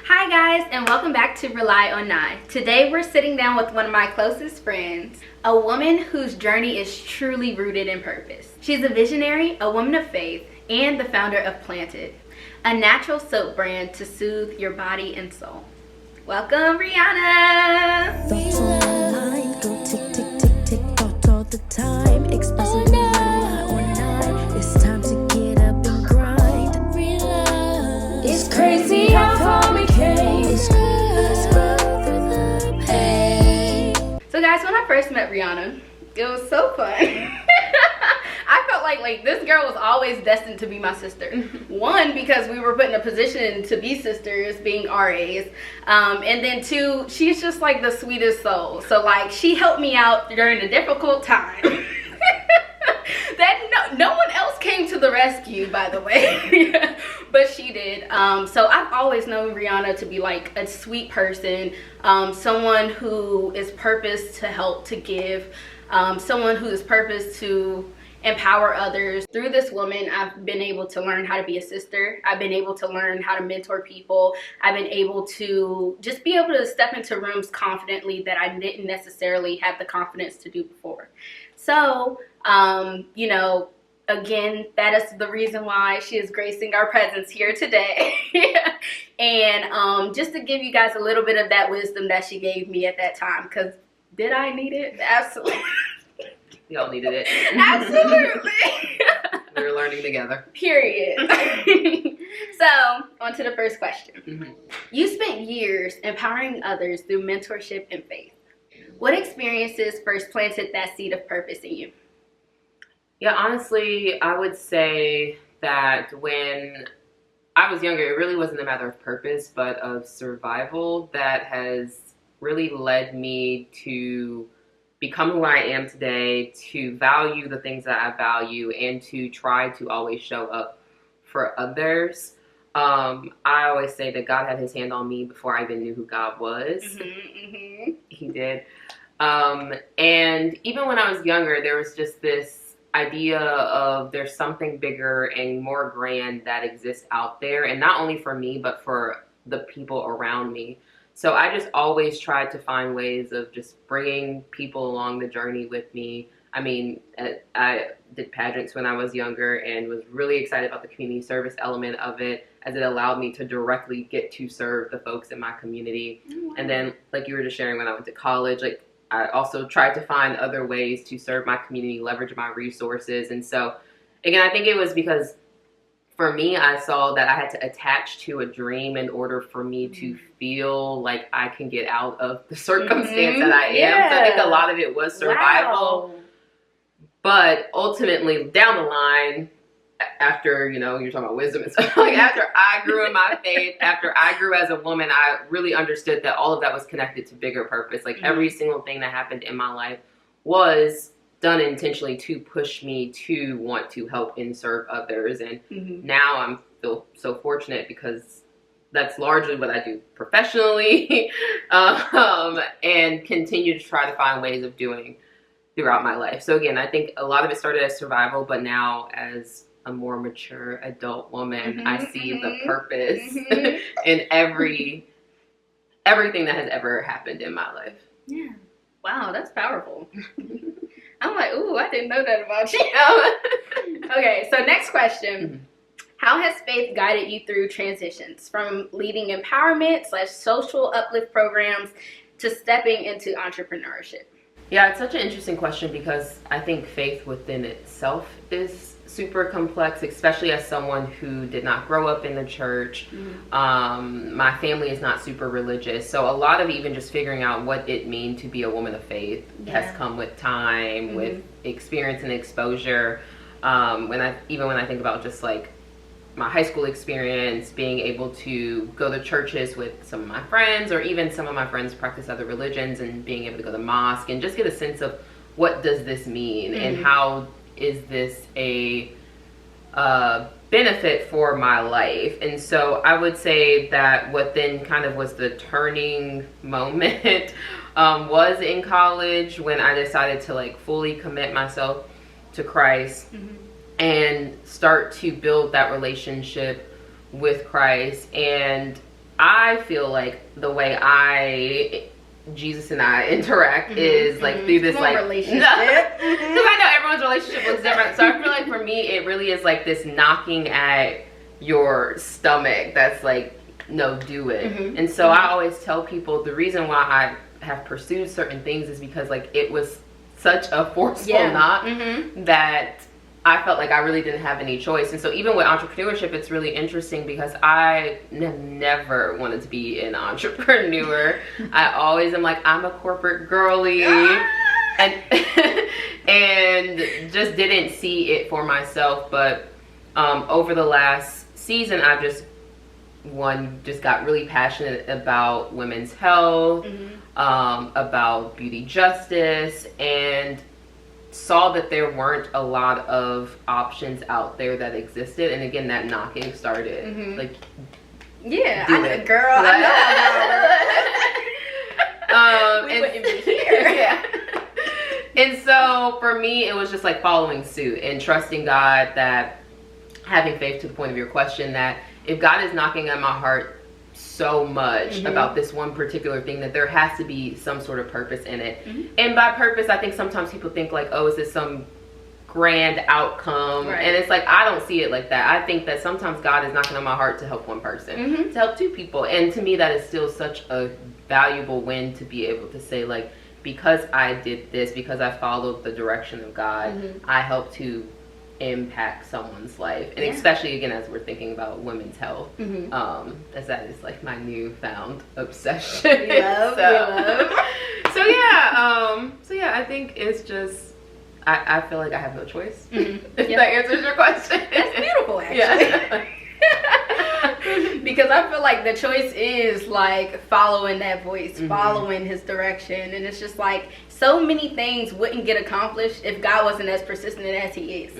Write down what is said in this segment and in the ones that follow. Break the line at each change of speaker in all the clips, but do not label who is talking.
Hi guys, and welcome back to RelyonNye. Today we're sitting down with one of my closest friends, a woman whose journey is truly rooted in purpose. She's a visionary, a woman of faith, and the founder of Planted, a natural soap brand to soothe your body and soul. Welcome, Rihanna!
Thoughts on my mind go tick, tick, tick, tick, thought all the time. Expressing RelyonNye. It's time to get up and grind. It's crazy how far we came.
So guys, when I first met Rihanna, it was so fun. I felt like this girl was always destined to be my sister. One, because we were put in a position to be sisters, being RAs. And then two, she's just like the sweetest soul. So like, she helped me out during a difficult time. That no one else came to the rescue, by the way. But she did. So I've always known Rihanna to be like a sweet person, someone who is purposed to help, to give, someone who is purposed to empower others. Through this woman, I've been able to learn how to be a sister. I've been able to learn how to mentor people. I've been able to just be able to step into rooms confidently that I didn't necessarily have the confidence to do before. So, you know, again, that is the reason why she is gracing our presence here today. And just to give you guys a little bit of that wisdom that she gave me at that time, because did I need it? Absolutely.
We all needed it.
Absolutely.
We were learning together.
Period. So, on to the first question.
Mm-hmm.
You spent years empowering others through mentorship and faith. What experiences first planted that seed of purpose in you?
Yeah, honestly, I would say that when I was younger, it really wasn't a matter of purpose, but of survival that has really led me to become who I am today, to value the things that I value, and to try to always show up for others. I always say that God had his hand on me before I even knew who God was. He did. And even when I was younger, there was just this idea of there's something bigger and more grand that exists out there. And not only for me, but for the people around me. So I just always tried to find ways of just bringing people along the journey with me. I mean, I did pageants when I was younger and was really excited about the community service element of it, as it allowed me to directly get to serve the folks in my community. Mm-hmm. And then, like you were just sharing, when I went to college, like I also tried to find other ways to serve my community, leverage my resources. And so, again, I think it was because for me, I saw that I had to attach to a dream in order for me to feel like I can get out of the circumstance that I am. Yeah. So I think a lot of it was survival. Wow. But ultimately, down the line, after, you know, you're talking about wisdom and stuff, like after I grew in my faith, after I grew as a woman, I really understood that all of that was connected to bigger purpose. Like every single thing that happened in my life was done intentionally to push me to want to help and serve others. And now I'm feel so fortunate because that's largely what I do professionally, and continue to try to find ways of doing throughout my life. So again, I think a lot of it started as survival, but now as a more mature adult woman, I see the purpose in everything that has ever happened in my life.
Yeah. Wow, that's powerful. I'm like, ooh, I didn't know that about you. Okay, so next question. How has faith guided you through transitions from leading empowerment/social uplift programs to stepping into entrepreneurship?
Yeah, it's such an interesting question because I think faith within itself is super complex, especially as someone who did not grow up in the church. My family is not super religious, so a lot of even just figuring out what it means to be a woman of faith has come with time, with experience and exposure. When I think about just like my high school experience, being able to go to churches with some of my friends, or even some of my friends practice other religions, and being able to go to mosque and just get a sense of what does this mean and how is this a benefit for my life. And so I would say that what then kind of was the turning moment was in college, when I decided to like fully commit myself to Christ and start to build that relationship with Christ. And I feel like the way Jesus and I interact is like through this like
relationship.
Because I know everyone's relationship looks different. So I feel like for me, it really is like this knocking at your stomach that's like, no, do it. And so I always tell people the reason why I have pursued certain things is because like it was such a forceful knock that I felt like I really didn't have any choice. And so even with entrepreneurship, it's really interesting because I never wanted to be an entrepreneur. I always am like, I'm a corporate girly. and just didn't see it for myself. But over the last season, I've just got really passionate about women's health, about beauty justice, and saw that there weren't a lot of options out there that existed. And again, that knocking started. Like,
yeah,
girl,
I know. We wouldn't be here.
Yeah. And so for me, it was just like following suit and trusting God, that having faith, to the point of your question, that if God is knocking at my heart so much about this one particular thing, that there has to be some sort of purpose in it. And by purpose, I think sometimes people think like, oh, is this some grand outcome? And it's like, I don't see it like that. I think that sometimes God is knocking on my heart to help one person, to help two people. And to me, that is still such a valuable win, to be able to say like, because I did this, because I followed the direction of God, I helped to impact someone's life. And especially again, as we're thinking about women's health, as that is like my newfound obsession.
We love.
So yeah, I think it's just, I feel like I have no choice. If that answers your question.
That's beautiful, actually. Because I feel like the choice is like following that voice, following his direction. And it's just like, so many things wouldn't get accomplished if God wasn't as persistent as he is.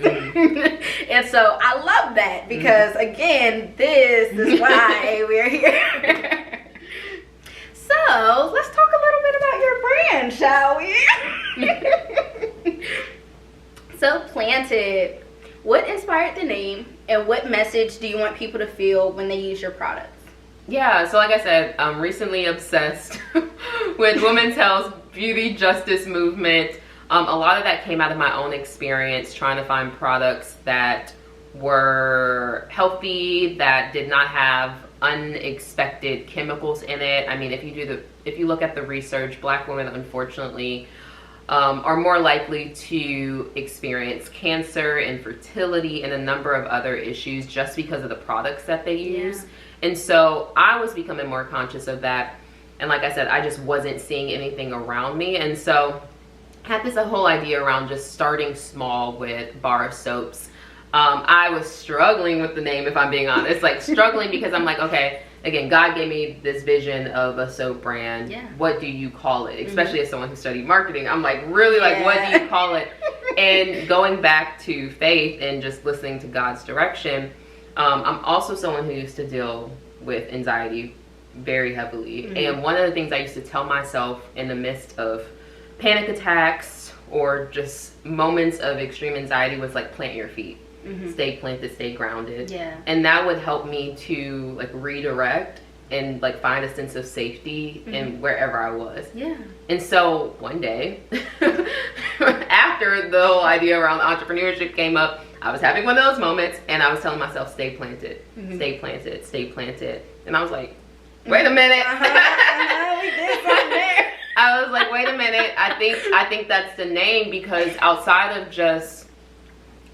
And so I love that, because again, this is why we're here. So let's talk a little bit about your brand, shall we? So Planted, what inspired the name, and what message do you want people to feel when they use your products?
Yeah, so like I said, I'm recently obsessed with women's health, beauty justice movement. A lot of that came out of my own experience trying to find products that were healthy, that did not have unexpected chemicals in it. I mean, if you look at the research, Black women unfortunately are more likely to experience cancer, infertility, and a number of other issues just because of the products that they use. And so I was becoming more conscious of that. And like I said, I just wasn't seeing anything around me. And so I had this whole idea around just starting small with bar soaps. I was struggling with the name, if I'm being honest, like struggling because I'm like, okay, again, God gave me this vision of a soap brand. What do you call it? Especially as someone who studied marketing, I'm like, really, like, what do you call it? And going back to faith and just listening to God's direction, I'm also someone who used to deal with anxiety very heavily. And one of the things I used to tell myself in the midst of panic attacks or just moments of extreme anxiety was like, plant your feet. Stay planted, stay grounded. And that would help me to like redirect and like find a sense of safety in wherever I was. And so one day, after the whole idea around entrepreneurship came up, I was having one of those moments and I was telling myself, stay planted, stay planted, stay planted. And I was like, wait a minute.
We did something there.
I was like, wait a minute. I think that's the name, because outside of just,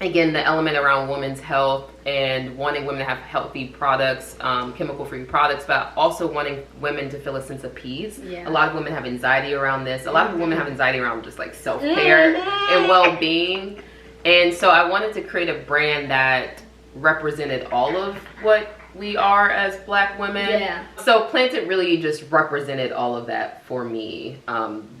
again, the element around women's health and wanting women to have healthy products, chemical-free products, but also wanting women to feel a sense of peace. A lot of women have anxiety around this. A lot of women have anxiety around just like self-care and well-being. And so I wanted to create a brand that represented all of what we are as Black women. So Planted really just represented all of that for me.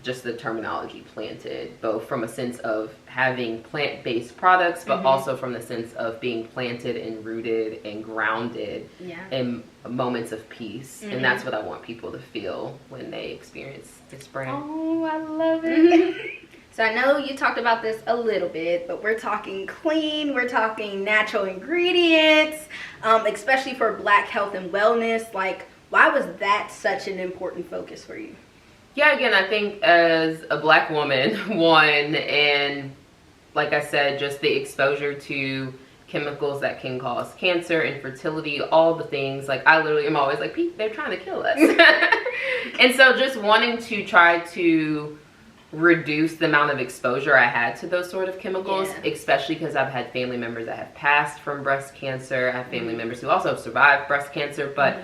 Just the terminology planted, both from a sense of having plant-based products, but also from the sense of being planted and rooted and grounded in moments of peace. And that's what I want people to feel when they experience this brand.
Oh, I love it. So I know you talked about this a little bit, but we're talking clean, we're talking natural ingredients, especially for Black health and wellness. Like, Why was that such an important focus for you?
Yeah, again, I think as a Black woman, one, and like I said, just the exposure to chemicals that can cause cancer, infertility, all the things. Like, I literally am always like, Pete, they're trying to kill us. And so just wanting to try to reduce the amount of exposure I had to those sort of chemicals, especially because I've had family members that have passed from breast cancer. I have family members who also have survived breast cancer, but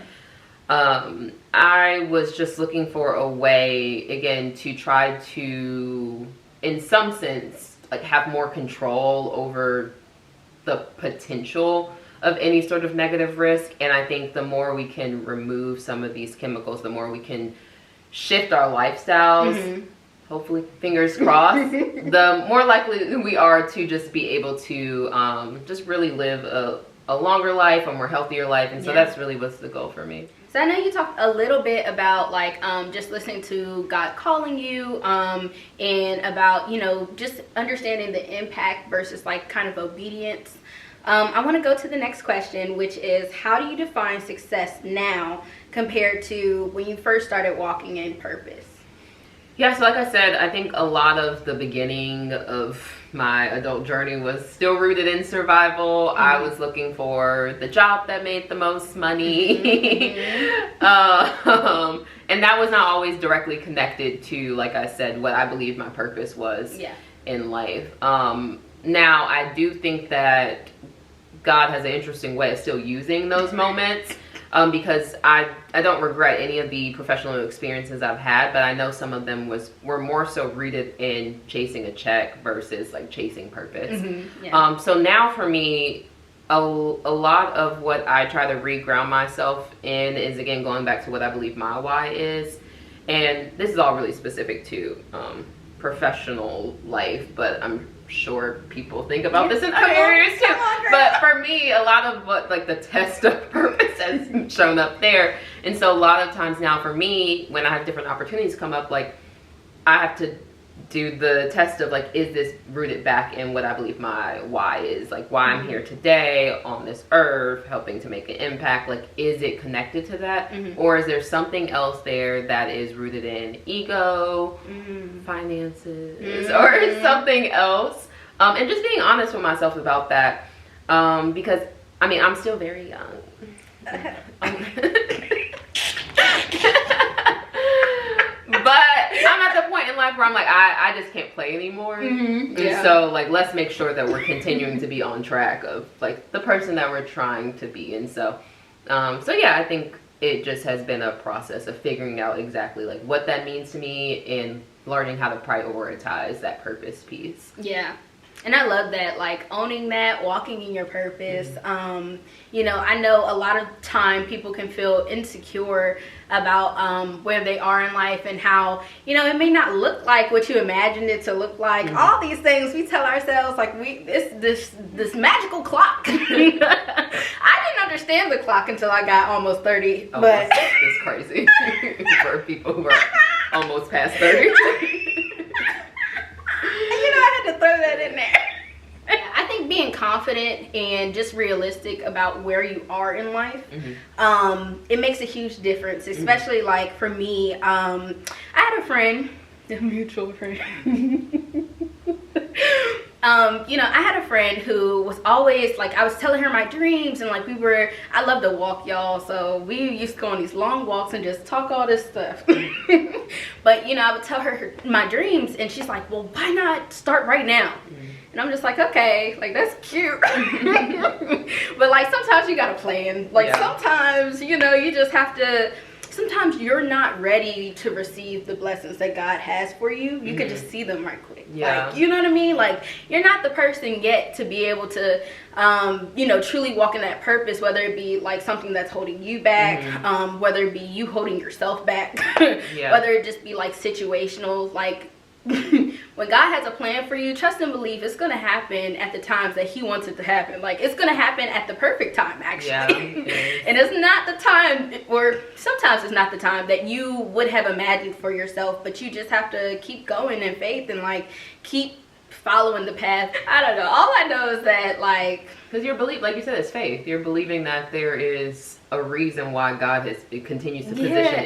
I was just looking for a way, again, to try to, in some sense, like, have more control over the potential of any sort of negative risk. And I think the more we can remove some of these chemicals, the more we can shift our lifestyles, hopefully, fingers crossed, the more likely we are to just be able to just really live a longer life, a more healthier life. And so that's really what's the goal for me.
So I know you talked a little bit about like just listening to God calling you and about, you know, just understanding the impact versus like kind of obedience. I want to go to the next question, which is, how do you define success now compared to when you first started walking in purpose?
Yeah, so like I said, I think a lot of the beginning of my adult journey was still rooted in survival. I was looking for the job that made the most money. And that was not always directly connected to, like I said, what I believe my purpose was in life. Now, I do think that God has an interesting way of still using those moments. Because I don't regret any of the professional experiences I've had, but I know some of them were more so rooted in chasing a check versus like chasing purpose. So now for me, a lot of what I try to reground myself in is, again, going back to what I believe my why is. And this is all really specific to professional life, but I'm sure people think about this in other areas too. But for me, a lot of what, like, the test of purpose has shown up there. And so a lot of times now for me, when I have different opportunities come up, like, I have to do the test of, like, is this rooted back in what I believe my why is? Like, why I'm here today on this earth, helping to make an impact. Like, is it connected to that? Or is there something else there that is rooted in ego, finances, or something else? And just being honest with myself about that. Because, I mean, I'm still very young. But I'm at the point in life where I'm like, I just can't play anymore. And so, like, let's make sure that we're continuing to be on track of, like, the person that we're trying to be. And so, yeah, I think it just has been a process of figuring out exactly, like, what that means to me and learning how to prioritize that purpose piece.
Yeah. And I love that, like, owning that, walking in your purpose. You know, I know a lot of time people can feel insecure about where they are in life and how, you know, it may not look like what you imagined it to look like. All these things we tell ourselves, like, this magical clock. I didn't understand the clock until I got almost 30.
Oh,
but
it's crazy for people who are almost past 30.
I had to throw that in there. Yeah, I think being confident and just realistic about where you are in life, it makes a huge difference, especially like for me. I had a friend, a mutual friend. You know, I had a friend who was always like, I was telling her my dreams, and like I love to walk, y'all, so we used to go on these long walks and just talk all this stuff. But, you know, I would tell her my dreams, and she's like, well, why not start right now? And I'm just like, okay, like, that's cute. But, like, sometimes you gotta plan. Like, sometimes, you know, you just have to, sometimes you're not ready to receive the blessings that God has for you. You could just see them right quick. Like, you know what I mean? Like, you're not the person yet to be able to, you know, truly walk in that purpose, whether it be like something that's holding you back, whether it be you holding yourself back, whether it just be like situational, like, when God has a plan for you, trust and believe it's going to happen at the times that he wants it to happen. Like, it's going to happen at the perfect time, actually. And it's not the time, or sometimes it's not the time that you would have imagined for yourself, but you just have to keep going in faith and, like, keep following the path. I don't know. All I know is that, like,
because you're like you said, it's faith. You're believing that there is a reason why God continues to position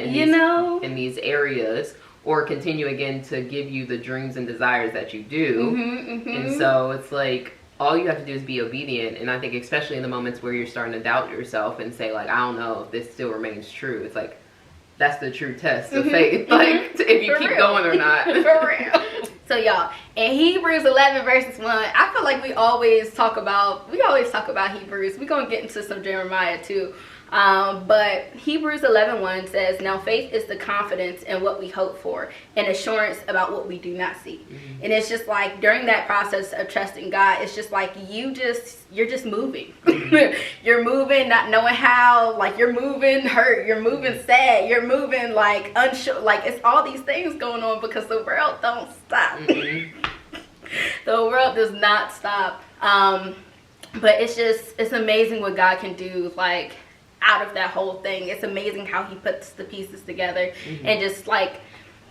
in these areas, or continue again to give you the dreams and desires that you do. And so it's like, all you have to do is be obedient. And I think especially in the moments where you're starting to doubt yourself and say, like, I don't know if this still remains true, it's like, that's the true test of faith. Like, if you keep going or not.
For real. So y'all, in Hebrews 11 verses 1, I feel like we always talk about Hebrews. We're going to get into some Jeremiah too. But Hebrews 11:1 says, now faith is the confidence in what we hope for and assurance about what we do not see. And it's just like, during that process of trusting God, it's just like you're just moving. You're moving, not knowing how, like you're moving hurt, you're moving sad, you're moving like unsure, like it's all these things going on because the world don't stop. The world does not stop. But it's amazing what God can do, like, out of that whole thing. It's amazing how he puts the pieces together and just like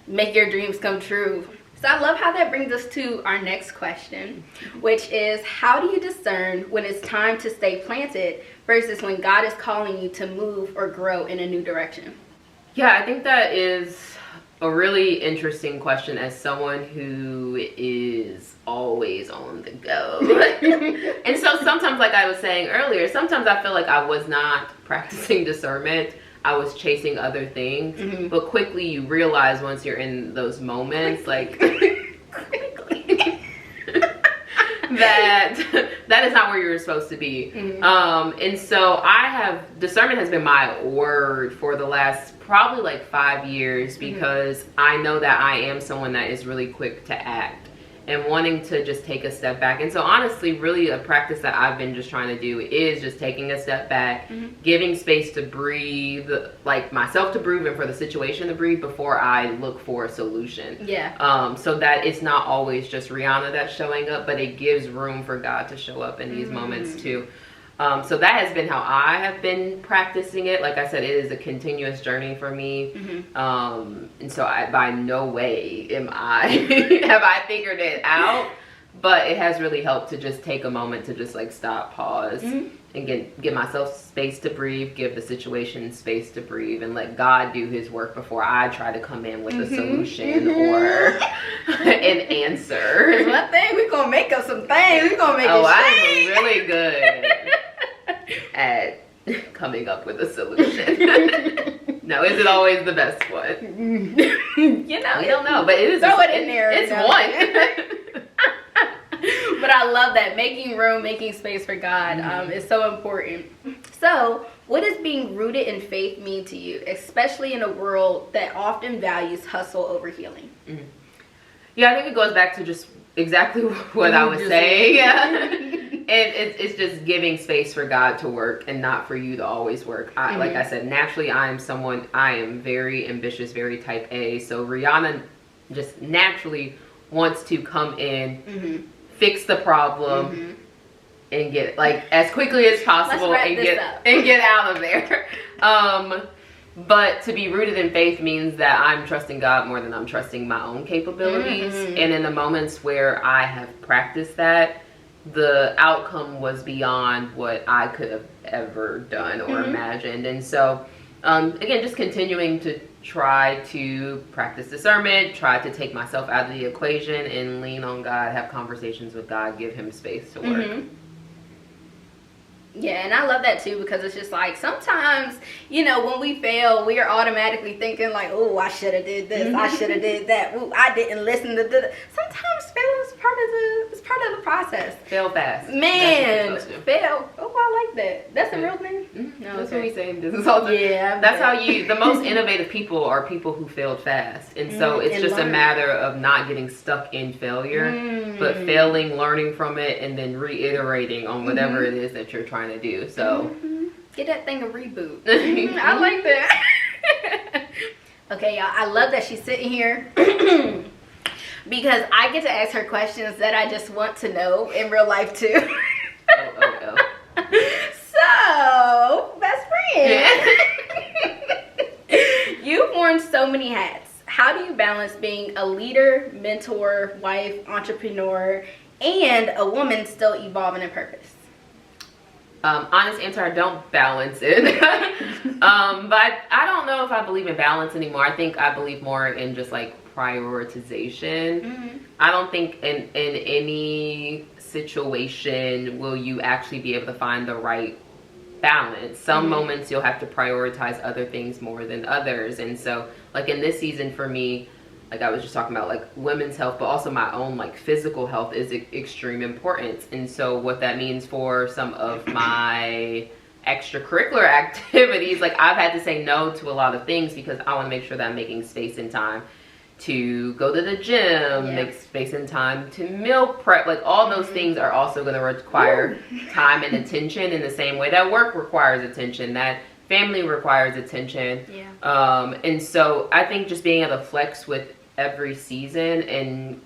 make your dreams come true. So I love how that brings us to our next question, which is, how do you discern when it's time to stay planted versus when God is calling you to move or grow in a new direction?
Yeah, I think that is a really interesting question as someone who is always on the go. And so sometimes, like I was saying earlier, sometimes I feel like I was not practicing discernment. I was chasing other things. But quickly you realize once you're in those moments, like that is not where you're supposed to be. And so discernment has been my word for the last probably like 5 years, because I know that I am someone that is really quick to act and wanting to just take a step back. And so honestly, really a practice that I've been just trying to do is just taking a step back, giving space to breathe, like myself to breathe and for the situation to breathe before I look for a solution. So that it's not always just Rihanna that's showing up, but it gives room for God to show up in these moments too. So that has been how I have been practicing it. Like I said, it is a continuous journey for me. And so by no way have I figured it out, but it has really helped to just take a moment to just like stop, pause, and give myself space to breathe, give the situation space to breathe, and let God do his work before I try to come in with a solution or an answer.
One thing, we're going to make up some things. We're going to make it
I'm really good at coming up with a solution. No, is it always the best one?
You
don't know, but it is.
Throw it in there.
It's one.
But I love that. Making room, making space for God is so important. So, what does being rooted in faith mean to you, especially in a world that often values hustle over healing?
Yeah, I think it goes back to just exactly what I was saying. And it's just giving space for God to work and not for you to always work. Like I said, naturally, I am very ambitious, very type A. So Rihanna just naturally wants to come in, fix the problem, and get like as quickly as possible and get out of there. But to be rooted in faith means that I'm trusting God more than I'm trusting my own capabilities. And in the moments where I have practiced that, the outcome was beyond what I could have ever done or imagined. And so, again, just continuing to try to practice discernment, try to take myself out of the equation and lean on God, have conversations with God, give him space to work.
Yeah, and I love that too, because it's just like sometimes, when we fail, we are automatically thinking like, oh, I should have did this, I should have did that, ooh, I didn't listen to this. Sometimes failing is part of the process.
Fail fast.
Man, fail. Oh, I like that. That's a real thing?
No, that's what we say in business all the time.
Yeah.
That's how the most innovative people are people who failed fast. And so it's just a matter of not getting stuck in failure, but failing, learning from it, and then reiterating on whatever it is that you're trying to do. So
get that thing a reboot. I like that. Okay, y'all, I love that she's sitting here because I get to ask her questions that I just want to know in real life too. So, best friend, you've worn so many hats. How do you balance being a leader, mentor, wife, entrepreneur, and a woman still evolving in purpose?
Honest answer, I don't balance it. But I don't know if I believe in balance anymore. I think I believe more in just like prioritization. I don't think in any situation will you actually be able to find the right balance. Some moments you'll have to prioritize other things more than others. And so like in this season for me, like I was just talking about, like women's health, but also my own like physical health is extreme importance. And so what that means for some of my extracurricular activities, like I've had to say no to a lot of things because I want to make sure that I'm making space and time to go to the gym, make space and time to meal prep. Like all those things are also going to require time and attention in the same way that work requires attention, that family requires attention. And so I think just being able to flex with every season and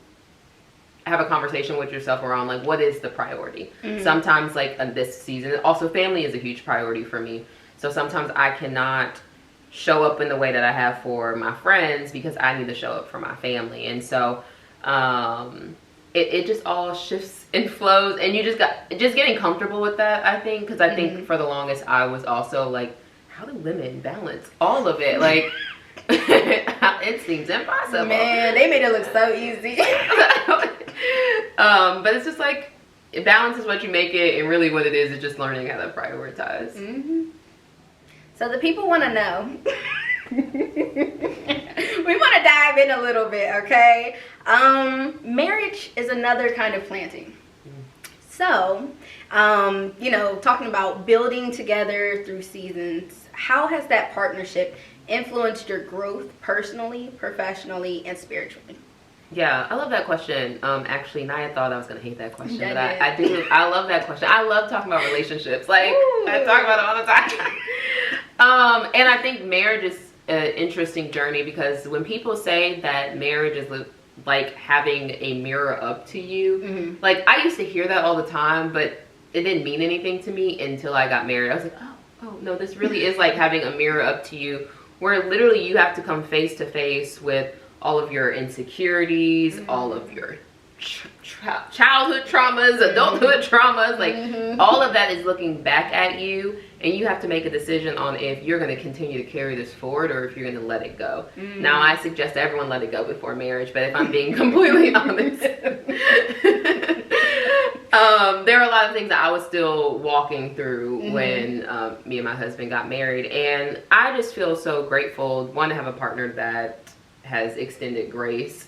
have a conversation with yourself around like what is the priority. Sometimes like in this season, also family is a huge priority for me. So sometimes I cannot show up in the way that I have for my friends because I need to show up for my family. And so it just all shifts and flows, and you just getting comfortable with that, I think, because I think for the longest I was also like, how do women balance all of it? Like it seems impossible.
Man, they made it look so easy.
But it's just like balance is what you make it, and really what it is just learning how to prioritize.
So the people want to know. We want to dive in a little bit, okay? Marriage is another kind of planting. So, you know, talking about building together through seasons, how has that partnership influenced your growth personally, professionally, and spiritually?
Yeah, I love that question. Actually, Nya thought I was gonna hate that question, but I do. I love that question. I love talking about relationships. Like I talk about it all the time. And I think marriage is an interesting journey because when people say that marriage is like having a mirror up to you, like I used to hear that all the time, but it didn't mean anything to me until I got married. I was like, oh no, this really is like having a mirror up to you, where literally you have to come face to face with all of your insecurities, all of your childhood traumas, adulthood traumas, like all of that is looking back at you, and you have to make a decision on if you're going to continue to carry this forward or if you're going to let it go. Now, I suggest everyone let it go before marriage, but if I'm being completely honest, there are a lot of things that I was still walking through when me and my husband got married, and I just feel so grateful, one, to have a partner that has extended grace,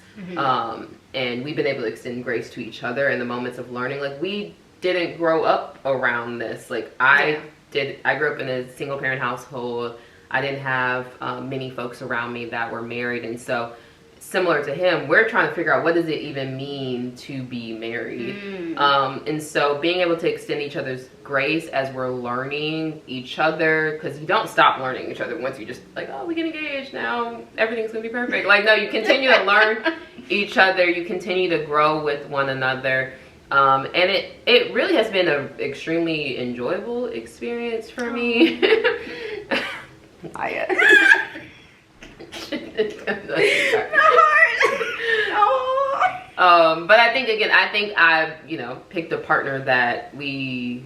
and we've been able to extend grace to each other in the moments of learning. Like we didn't grow up around this. Like I grew up in a single parent household. I didn't have many folks around me that were married, and so similar to him, we're trying to figure out what does it even mean to be married. And so being able to extend each other's grace as we're learning each other, because you don't stop learning each other once you just like, oh, we get engaged now, everything's gonna be perfect. Like no, you continue to learn each other, you continue to grow with one another. And it really has been an extremely enjoyable experience for me. But I think I picked a partner that we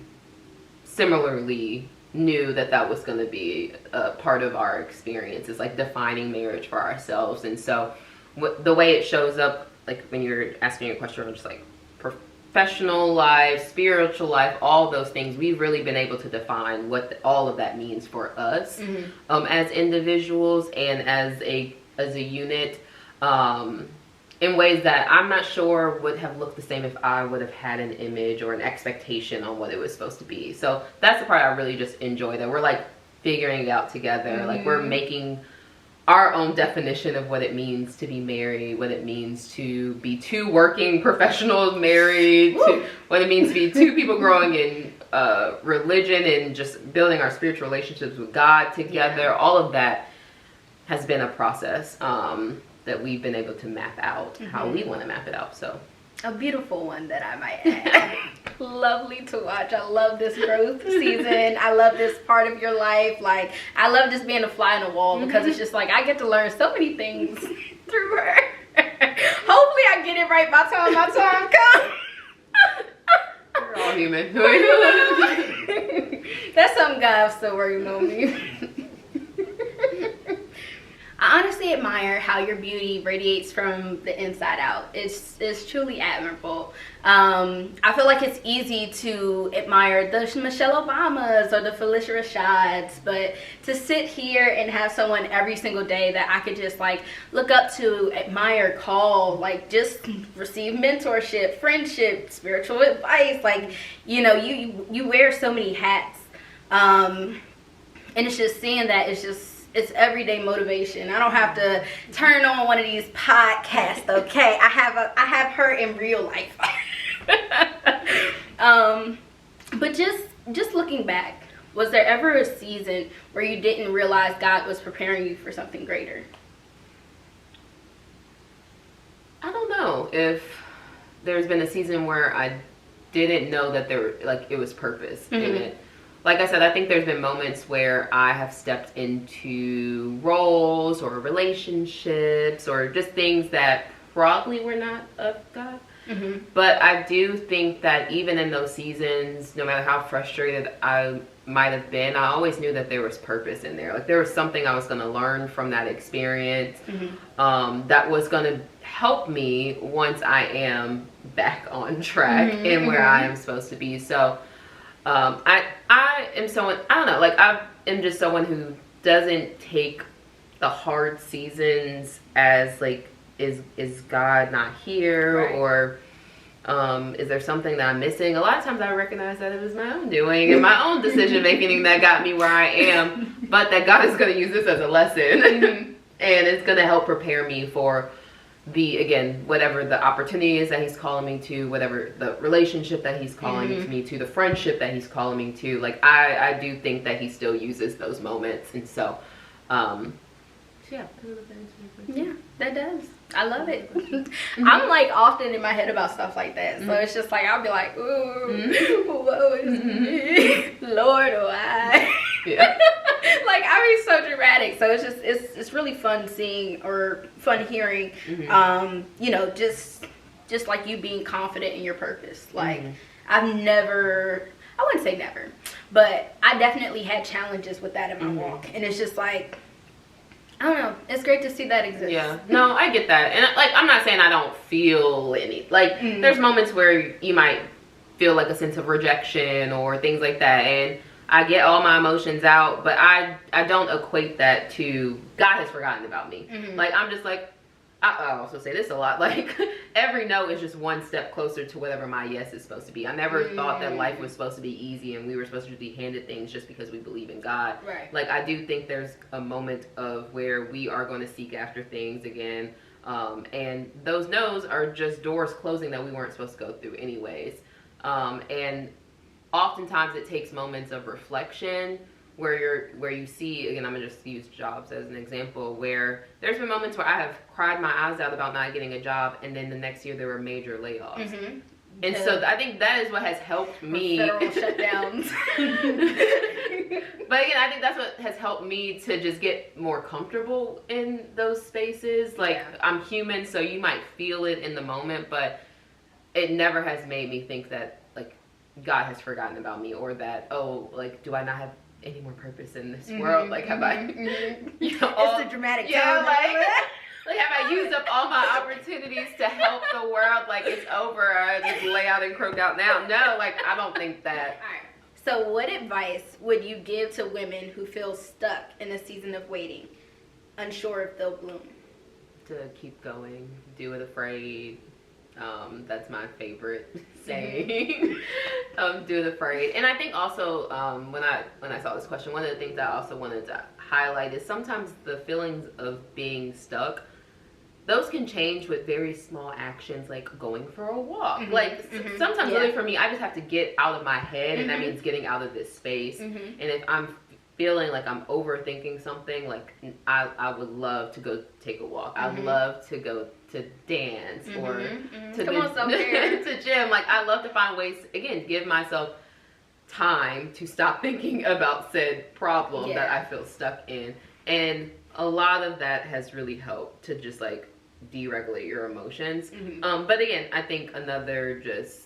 similarly knew that was going to be a part of our experience. It's like defining marriage for ourselves. And so the way it shows up, like when you're asking a question on just like professional life, spiritual life, all those things, we've really been able to define what all of that means for us as individuals and as a unit, in ways that I'm not sure would have looked the same if I would have had an image or an expectation on what it was supposed to be. So that's the part I really just enjoy, that we're like figuring it out together. Like we're making our own definition of what it means to be married, what it means to be two working professionals married, to what it means to be two people growing in religion and just building our spiritual relationships with God together. All of that has been a process that we've been able to map out how we want to map it out. So
a beautiful one, that I might add. Lovely to watch. I love this growth season. I love this part of your life. Like I love just being a fly on the wall, because it's just like I get to learn so many things through her. Hopefully I get it right by the time my time comes.
We're all human.
That's something God still working on me. I honestly admire how your beauty radiates from the inside out. It's truly admirable. I feel like it's easy to admire the Michelle Obamas or the Felicia Rashads, but to sit here and have someone every single day that I could just like look up to, admire, call, like just receive mentorship, friendship, spiritual advice, like, you know, you wear so many hats, and it's just seeing that it's everyday motivation. I don't have to turn on one of these podcasts, okay? I have her in real life. But just looking back, was there ever a season where you didn't realize God was preparing you for something greater?
I don't know if there's been a season where I didn't know that it was purpose in it. Like I said, I think there's been moments where I have stepped into roles or relationships or just things that probably were not of God. But I do think that even in those seasons, no matter how frustrated I might have been, I always knew that there was purpose in there. Like there was something I was going to learn from that experience that was going to help me once I am back on track and where I am supposed to be. So I am someone, I don't know, like I am just someone who doesn't take the hard seasons as like, is God not here? Right. Or is there something that I'm missing? A lot of times I recognize that it was my own doing and my own decision making that got me where I am, but that God is going to use this as a lesson and it's going to help prepare me for whatever the opportunity is that he's calling me to, whatever the relationship that he's calling me to, the friendship that he's calling me to. Like I do think that he still uses those moments. And so, yeah,
that does. I love it. I'm like often in my head about stuff like that. So it's just like, I'll be like, ooh, woe is me. Lord, why? Yeah. Like I be so dramatic. So it's really fun seeing or fun hearing, you know, just like you being confident in your purpose. Like I wouldn't say never, but I definitely had challenges with that in my walk. And it's just like, I don't know. It's great to see that exist.
Yeah. No, I get that. And like, I'm not saying I don't feel any, like there's moments where you might feel like a sense of rejection or things like that. And I get all my emotions out, but I don't equate that to God has forgotten about me. Like, I'm just like, I also say this a lot, like every no is just one step closer to whatever my yes is supposed to be. I never thought that life was supposed to be easy and we were supposed to be handed things just because we believe in God.
Right.
Like I do think there's a moment of where we are going to seek after things again. And those no's are just doors closing that we weren't supposed to go through anyways. And oftentimes it takes moments of reflection where you see, again, I'm gonna just use jobs as an example, where there's been moments where I have cried my eyes out about not getting a job, and then the next year there were major layoffs. And so I think that is what has helped me.
Federal shutdowns.
But again, I think that's what has helped me to just get more comfortable in those spaces. Like I'm human, so you might feel it in the moment, but it never has made me think that like God has forgotten about me, or that, oh, like, do I not have any more purpose in this world? Like, have I, you know,
it's the dramatic tone.
Like, have I used up all my opportunities to help the world? Like, it's over. I just lay out and croak out now. No, like, I don't think that.
All right. So what advice would you give to women who feel stuck in a season of waiting, unsure if they'll bloom?
To keep going, do it afraid. That's my favorite saying. Do it afraid. And I think also when I saw this question, one of the things I also wanted to highlight is sometimes the feelings of being stuck, those can change with very small actions, like going for a walk. Like sometimes really for me, I just have to get out of my head, and that means getting out of this space. And if I'm feeling like I'm overthinking something, like I would love to go take a walk. I'd love to go to dance or to gym. Like I love to find ways, again, give myself time to stop thinking about said problem that I feel stuck in. And a lot of that has really helped to just like deregulate your emotions. But again, I think another just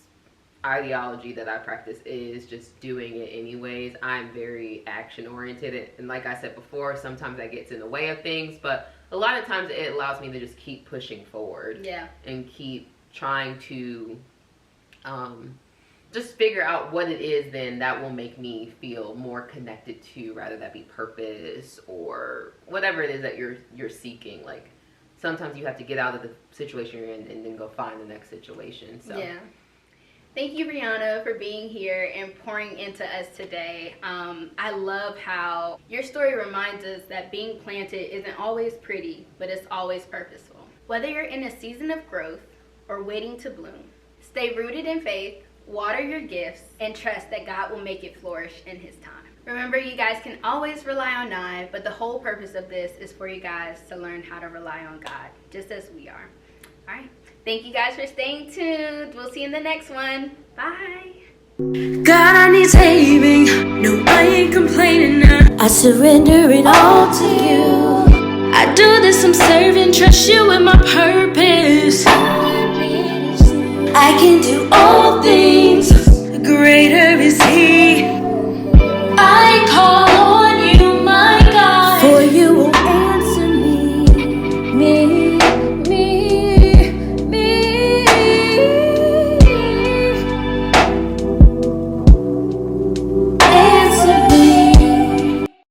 ideology that I practice is just doing it anyways. I'm very action oriented, and like I said before, sometimes that gets in the way of things, but a lot of times it allows me to just keep pushing forward.
Yeah.
And keep trying to just figure out what it is then that will make me feel more connected to, rather that be purpose or whatever it is that you're seeking. Like sometimes you have to get out of the situation you're in and then go find the next situation. So
yeah. Thank you, Rihanna, for being here and pouring into us today. I love how your story reminds us that being planted isn't always pretty, but it's always purposeful. Whether you're in a season of growth or waiting to bloom, stay rooted in faith, water your gifts, and trust that God will make it flourish in His time. Remember, you guys can always rely on Nye, but the whole purpose of this is for you guys to learn how to rely on God, just as we are. All right. Thank you guys for staying tuned. We'll see you in the next one. Bye.
God, I need saving. No, I ain't complaining now. I surrender it all to you. I do this, I'm serving, trust you with my purpose. I can do all things.